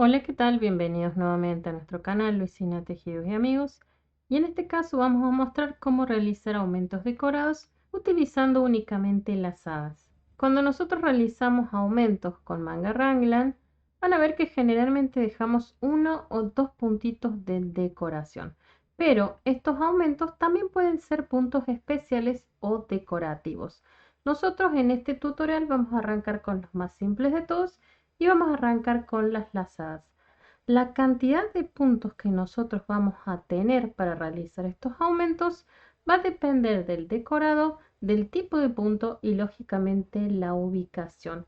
Hola, ¿qué tal? Bienvenidos nuevamente a nuestro canal Luisina Tejidos y Amigos. Y en este caso vamos a mostrar cómo realizar aumentos decorados utilizando únicamente lazadas. Cuando nosotros realizamos aumentos con manga raglan, van a ver que generalmente dejamos uno o dos puntitos de decoración. Pero estos aumentos también pueden ser puntos especiales o decorativos. Nosotros en este tutorial vamos a arrancar con los más simples de todos y vamos a arrancar con las lazadas. La cantidad de puntos que nosotros vamos a tener para realizar estos aumentos va a depender del decorado, del tipo de punto y lógicamente la ubicación.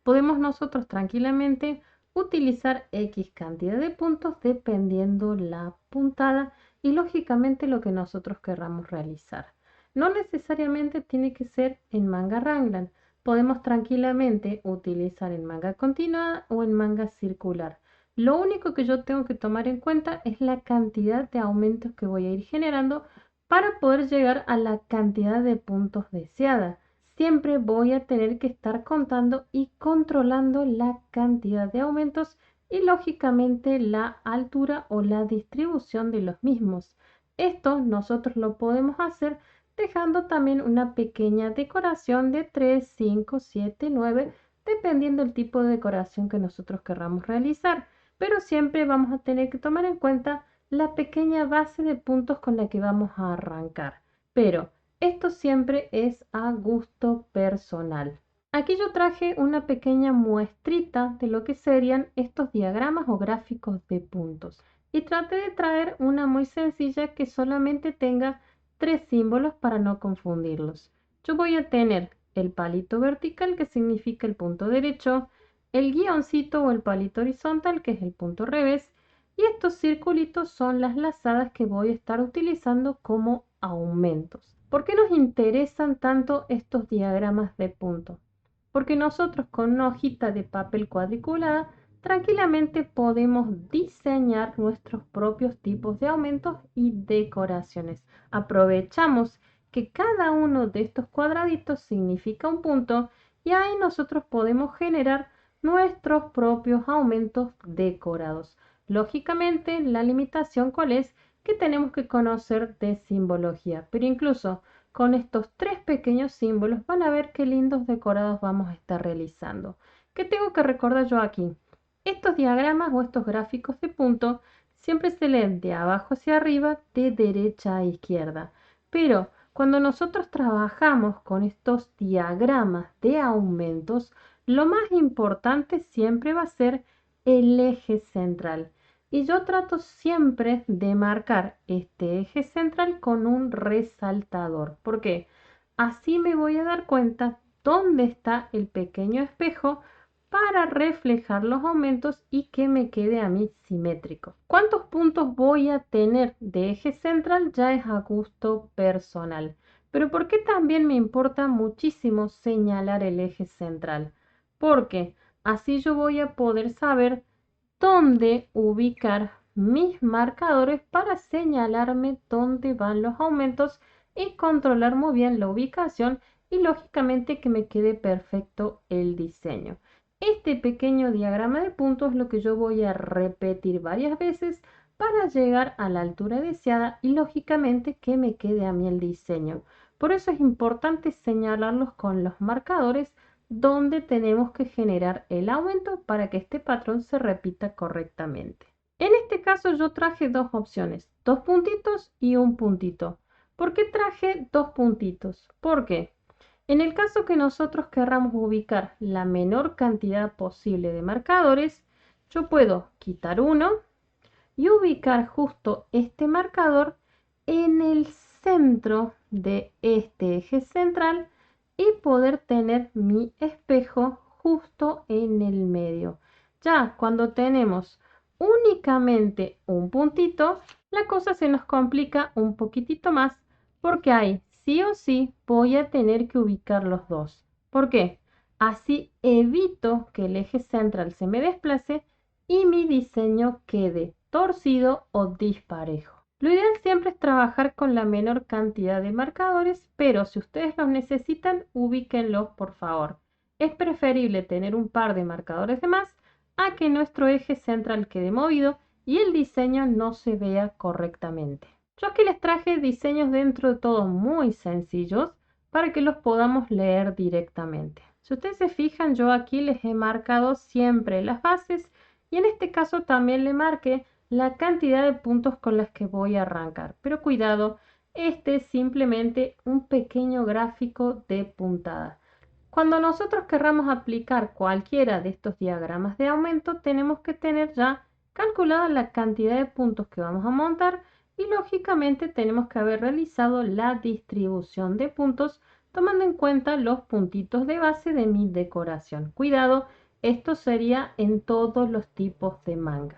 Podemos nosotros tranquilamente utilizar X cantidad de puntos dependiendo la puntada y lógicamente lo que nosotros querramos realizar. No necesariamente tiene que ser en manga raglan. Podemos tranquilamente utilizar en manga continuada o en manga circular. Lo único que yo tengo que tomar en cuenta es la cantidad de aumentos que voy a ir generando para poder llegar a la cantidad de puntos deseada. Siempre voy a tener que estar contando y controlando la cantidad de aumentos y lógicamente la altura o la distribución de los mismos. Esto nosotros lo podemos hacer dejando también una pequeña decoración de 3, 5, 7, 9, dependiendo del tipo de decoración que nosotros querramos realizar. Pero siempre vamos a tener que tomar en cuenta la pequeña base de puntos con la que vamos a arrancar. Pero esto siempre es a gusto personal. Aquí yo traje una pequeña muestrita de lo que serían estos diagramas o gráficos de puntos. Y traté de traer una muy sencilla que solamente tenga tres símbolos para no confundirlos. Yo voy a tener el palito vertical, que significa el punto derecho, el guioncito o el palito horizontal, que es el punto revés, y estos circulitos son las lazadas que voy a estar utilizando como aumentos. ¿Por qué nos interesan tanto estos diagramas de punto? Porque nosotros con una hojita de papel cuadriculada tranquilamente podemos diseñar nuestros propios tipos de aumentos y decoraciones. Aprovechamos que cada uno de estos cuadraditos significa un punto y ahí nosotros podemos generar nuestros propios aumentos decorados. Lógicamente, la limitación cuál es que tenemos que conocer de simbología, pero incluso con estos tres pequeños símbolos van a ver qué lindos decorados vamos a estar realizando. ¿Qué tengo que recordar yo aquí? Estos diagramas o estos gráficos de punto siempre se leen de abajo hacia arriba, de derecha a izquierda. Pero cuando nosotros trabajamos con estos diagramas de aumentos, lo más importante siempre va a ser el eje central. Y yo trato siempre de marcar este eje central con un resaltador. ¿Por qué? Así me voy a dar cuenta dónde está el pequeño espejo para reflejar los aumentos y que me quede a mí simétrico. ¿Cuántos puntos voy a tener de eje central? Ya es a gusto personal. Pero ¿por qué también me importa muchísimo señalar el eje central? Porque así yo voy a poder saber dónde ubicar mis marcadores para señalarme dónde van los aumentos y controlar muy bien la ubicación y lógicamente que me quede perfecto el diseño. Este pequeño diagrama de puntos es lo que yo voy a repetir varias veces para llegar a la altura deseada y lógicamente que me quede a mí el diseño. Por eso es importante señalarlos con los marcadores donde tenemos que generar el aumento para que este patrón se repita correctamente. En este caso yo traje dos opciones, dos puntitos y un puntito. ¿Por qué traje dos puntitos? Porque en el caso que nosotros querramos ubicar la menor cantidad posible de marcadores, yo puedo quitar uno y ubicar justo este marcador en el centro de este eje central y poder tener mi espejo justo en el medio. Ya cuando tenemos únicamente un puntito, la cosa se nos complica un poquitito más porque ahí sí o sí voy a tener que ubicar los dos. ¿Por qué? Así evito que el eje central se me desplace y mi diseño quede torcido o disparejo. Lo ideal siempre es trabajar con la menor cantidad de marcadores, pero si ustedes los necesitan, ubíquenlos por favor. Es preferible tener un par de marcadores de más a que nuestro eje central quede movido y el diseño no se vea correctamente. Yo aquí les traje diseños dentro de todo muy sencillos para que los podamos leer directamente. Si ustedes se fijan, yo aquí les he marcado siempre las bases y en este caso también le marqué la cantidad de puntos con las que voy a arrancar. Pero cuidado, este es simplemente un pequeño gráfico de puntada. Cuando nosotros querramos aplicar cualquiera de estos diagramas de aumento, tenemos que tener ya calculada la cantidad de puntos que vamos a montar y lógicamente tenemos que haber realizado la distribución de puntos tomando en cuenta los puntitos de base de mi decoración. Cuidado, esto sería en todos los tipos de manga.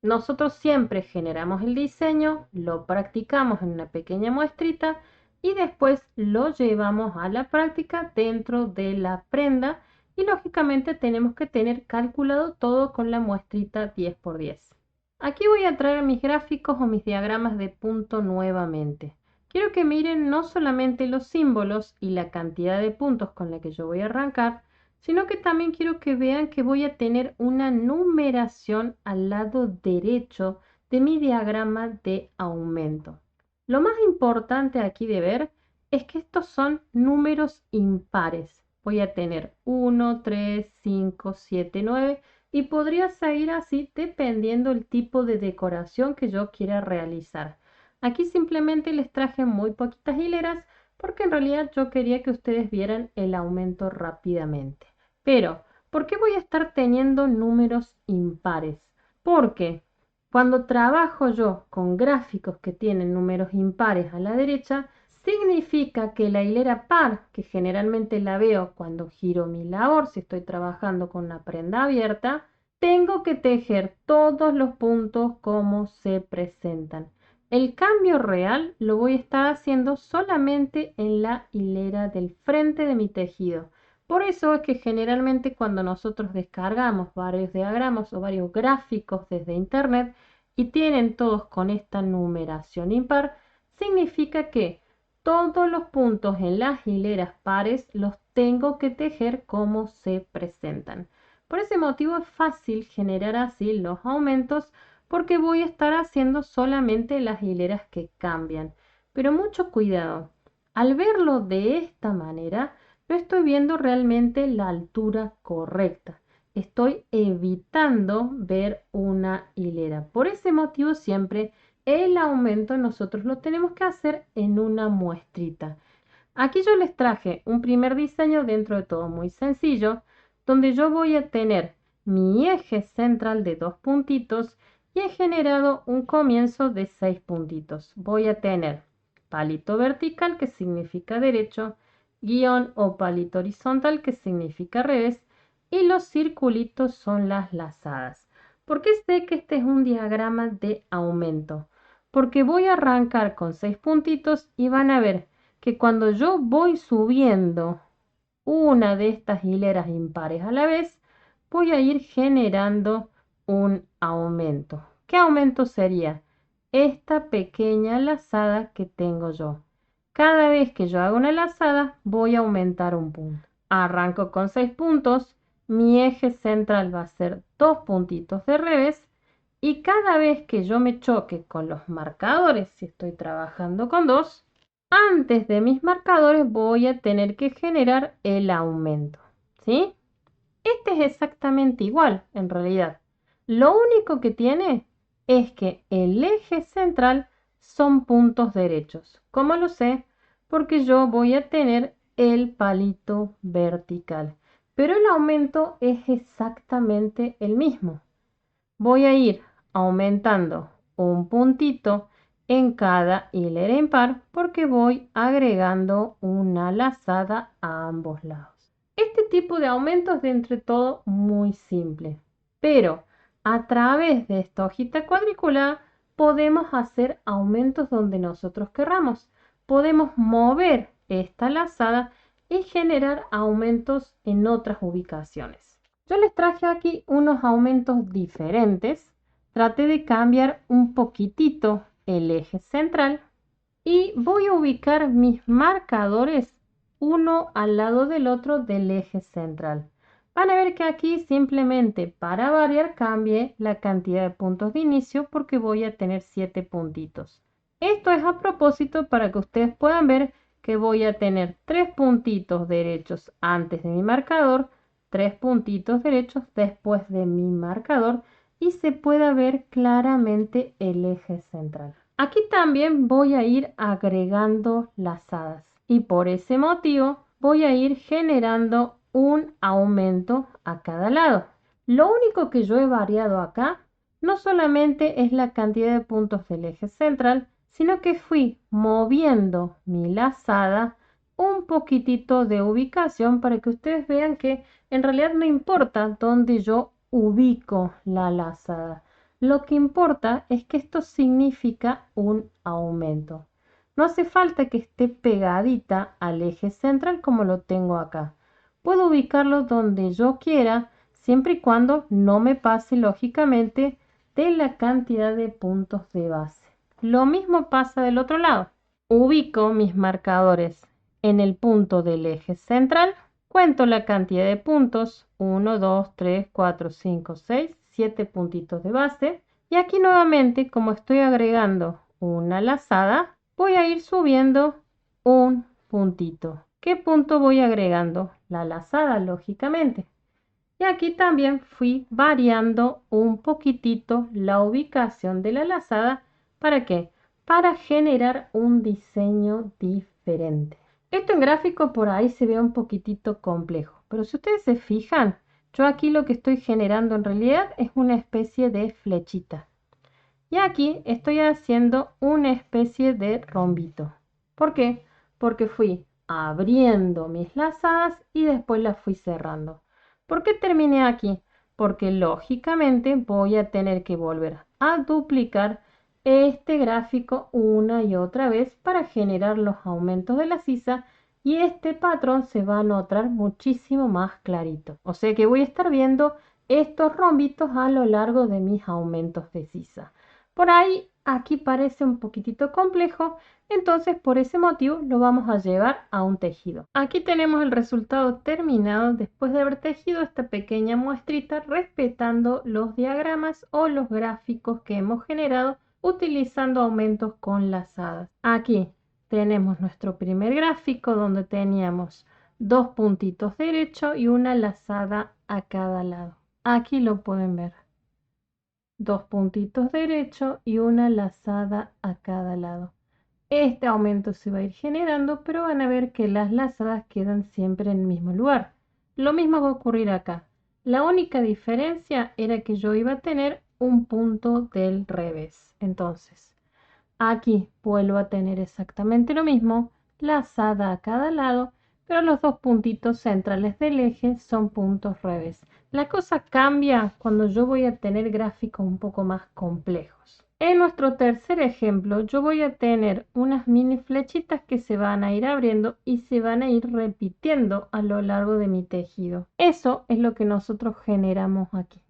Nosotros siempre generamos el diseño, lo practicamos en una pequeña muestrita y después lo llevamos a la práctica dentro de la prenda y lógicamente tenemos que tener calculado todo con la muestrita 10×10. Aquí voy a traer mis gráficos o mis diagramas de punto nuevamente. Quiero que miren no solamente los símbolos y la cantidad de puntos con la que yo voy a arrancar, sino que también quiero que vean que voy a tener una numeración al lado derecho de mi diagrama de aumento. Lo más importante aquí de ver es que estos son números impares. Voy a tener 1, 3, 5, 7, 9 y podría seguir así dependiendo el tipo de decoración que yo quiera realizar. Aquí simplemente les traje muy poquitas hileras porque en realidad yo quería que ustedes vieran el aumento rápidamente. Pero, ¿por qué voy a estar teniendo números impares? Porque cuando trabajo yo con gráficos que tienen números impares a la derecha, significa que la hilera par, que generalmente la veo cuando giro mi labor, si estoy trabajando con una prenda abierta, tengo que tejer todos los puntos como se presentan. El cambio real lo voy a estar haciendo solamente en la hilera del frente de mi tejido. Por eso es que generalmente cuando nosotros descargamos varios diagramas o varios gráficos desde internet y tienen todos con esta numeración impar, significa que todos los puntos en las hileras pares los tengo que tejer como se presentan. Por ese motivo es fácil generar así los aumentos porque voy a estar haciendo solamente las hileras que cambian. Pero mucho cuidado, al verlo de esta manera, no estoy viendo realmente la altura correcta. Estoy evitando ver una hilera. Por ese motivo siempre el aumento nosotros lo tenemos que hacer en una muestrita. Aquí yo les traje un primer diseño dentro de todo muy sencillo, donde yo voy a tener mi eje central de 2 puntitos y he generado un comienzo de 6 puntitos. Voy a tener palito vertical, que significa derecho, guión o palito horizontal, que significa revés, y los circulitos son las lazadas. ¿Por qué sé que este es un diagrama de aumento? Porque voy a arrancar con 6 puntitos y van a ver que cuando yo voy subiendo una de estas hileras impares a la vez, voy a ir generando un aumento. ¿Qué aumento sería? Esta pequeña lazada que tengo yo. Cada vez que yo hago una lazada, voy a aumentar un punto. Arranco con 6 puntos, mi eje central va a ser 2 puntitos de revés y cada vez que yo me choque con los marcadores, si estoy trabajando con 2, antes de mis marcadores voy a tener que generar el aumento, ¿sí? Este es exactamente igual, en realidad. Lo único que tiene es que el eje central son puntos derechos. ¿Cómo lo sé? Porque yo voy a tener el palito vertical. Pero el aumento es exactamente el mismo. Voy a ir aumentando un puntito en cada hilera impar porque voy agregando una lazada a ambos lados. Este tipo de aumento es de entre todo muy simple, pero a través de esta hojita cuadrícula podemos hacer aumentos donde nosotros querramos. Podemos mover esta lazada y generar aumentos en otras ubicaciones. Yo les traje aquí unos aumentos diferentes. Traté de cambiar un poquitito el eje central y voy a ubicar mis marcadores uno al lado del otro del eje central Van a ver que aquí simplemente para variar cambie la cantidad de puntos de inicio porque voy a tener 7 puntitos. Esto es a propósito para que ustedes puedan ver que voy a tener 3 puntitos derechos antes de mi marcador, 3 puntitos derechos después de mi marcador y se pueda ver claramente el eje central. Aquí también voy a ir agregando lazadas y por ese motivo voy a ir generando un aumento a cada lado. Lo único que yo he variado acá no solamente es la cantidad de puntos del eje central, sino que fui moviendo mi lazada un poquitito de ubicación para que ustedes vean que en realidad no importa dónde yo ubico la lazada. Lo que importa es que esto significa un aumento. No hace falta que esté pegadita al eje central como lo tengo acá. Puedo ubicarlo donde yo quiera, siempre y cuando no me pase lógicamente de la cantidad de puntos de base. Lo mismo pasa del otro lado. Ubico mis marcadores en el punto del eje central, cuento la cantidad de puntos, 1, 2, 3, 4, 5, 6, 7 puntitos de base. Y aquí nuevamente, como estoy agregando una lazada, voy a ir subiendo un puntito. ¿Qué punto voy agregando? La lazada, lógicamente. Y aquí también fui variando un poquitito la ubicación de la lazada. ¿Para qué? Para generar un diseño diferente. Esto en gráfico por ahí se ve un poquitito complejo, pero si ustedes se fijan, yo aquí lo que estoy generando en realidad es una especie de flechita. Y aquí estoy haciendo una especie de rombito. ¿Por qué? Porque fui abriendo mis lazadas y después las fui cerrando. ¿Por qué terminé aquí? Porque lógicamente voy a tener que volver a duplicar este gráfico una y otra vez para generar los aumentos de la sisa y este patrón se va a notar muchísimo más clarito. O sea que voy a estar viendo estos rombitos a lo largo de mis aumentos de sisa. Por ahí, aquí parece un poquitito complejo, entonces por ese motivo lo vamos a llevar a un tejido. Aquí tenemos el resultado terminado después de haber tejido esta pequeña muestrita respetando los diagramas o los gráficos que hemos generado utilizando aumentos con lazadas. Aquí tenemos nuestro primer gráfico donde teníamos 2 puntitos derechos y una lazada a cada lado. Aquí lo pueden ver. 2 puntitos derechos y una lazada a cada lado. Este aumento se va a ir generando, pero van a ver que las lazadas quedan siempre en el mismo lugar. Lo mismo va a ocurrir acá. La única diferencia era que yo iba a tener un punto del revés. Entonces, aquí vuelvo a tener exactamente lo mismo, lazada a cada lado, pero los 2 puntitos centrales del eje son puntos revés. La cosa cambia cuando yo voy a tener gráficos un poco más complejos. En nuestro tercer ejemplo, yo voy a tener unas mini flechitas que se van a ir abriendo y se van a ir repitiendo a lo largo de mi tejido. Eso es lo que nosotros generamos aquí.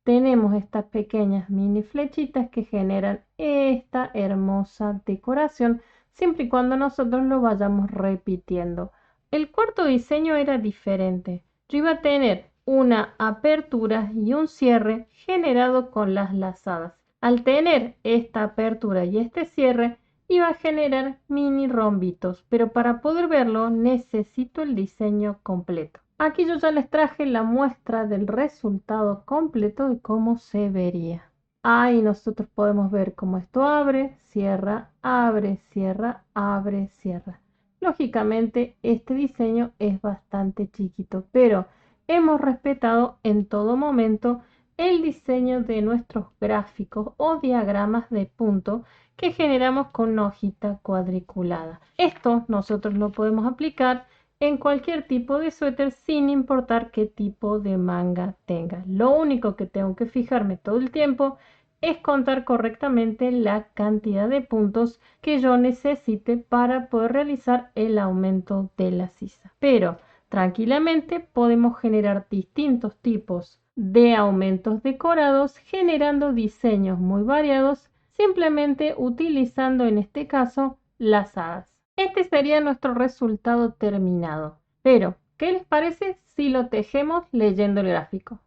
Tenemos estas pequeñas mini flechitas que generan esta hermosa decoración siempre y cuando nosotros lo vayamos repitiendo. El cuarto diseño era diferente. Yo iba a tener una apertura y un cierre generado con las lazadas. Al tener esta apertura y este cierre, iba a generar mini rombitos, pero para poder verlo necesito el diseño completo. Aquí yo ya les traje la muestra del resultado completo de cómo se vería. Ahí nosotros podemos ver cómo esto abre, cierra, abre, cierra, abre, cierra. Lógicamente este diseño es bastante chiquito, pero hemos respetado en todo momento el diseño de nuestros gráficos o diagramas de punto que generamos con una hojita cuadriculada. Esto nosotros lo podemos aplicar en cualquier tipo de suéter sin importar qué tipo de manga tenga. Lo único que tengo que fijarme todo el tiempo es contar correctamente la cantidad de puntos que yo necesite para poder realizar el aumento de la sisa. Pero tranquilamente podemos generar distintos tipos de aumentos decorados generando diseños muy variados simplemente utilizando en este caso lazadas. Este sería nuestro resultado terminado, pero ¿Qué les parece si lo tejemos leyendo el gráfico?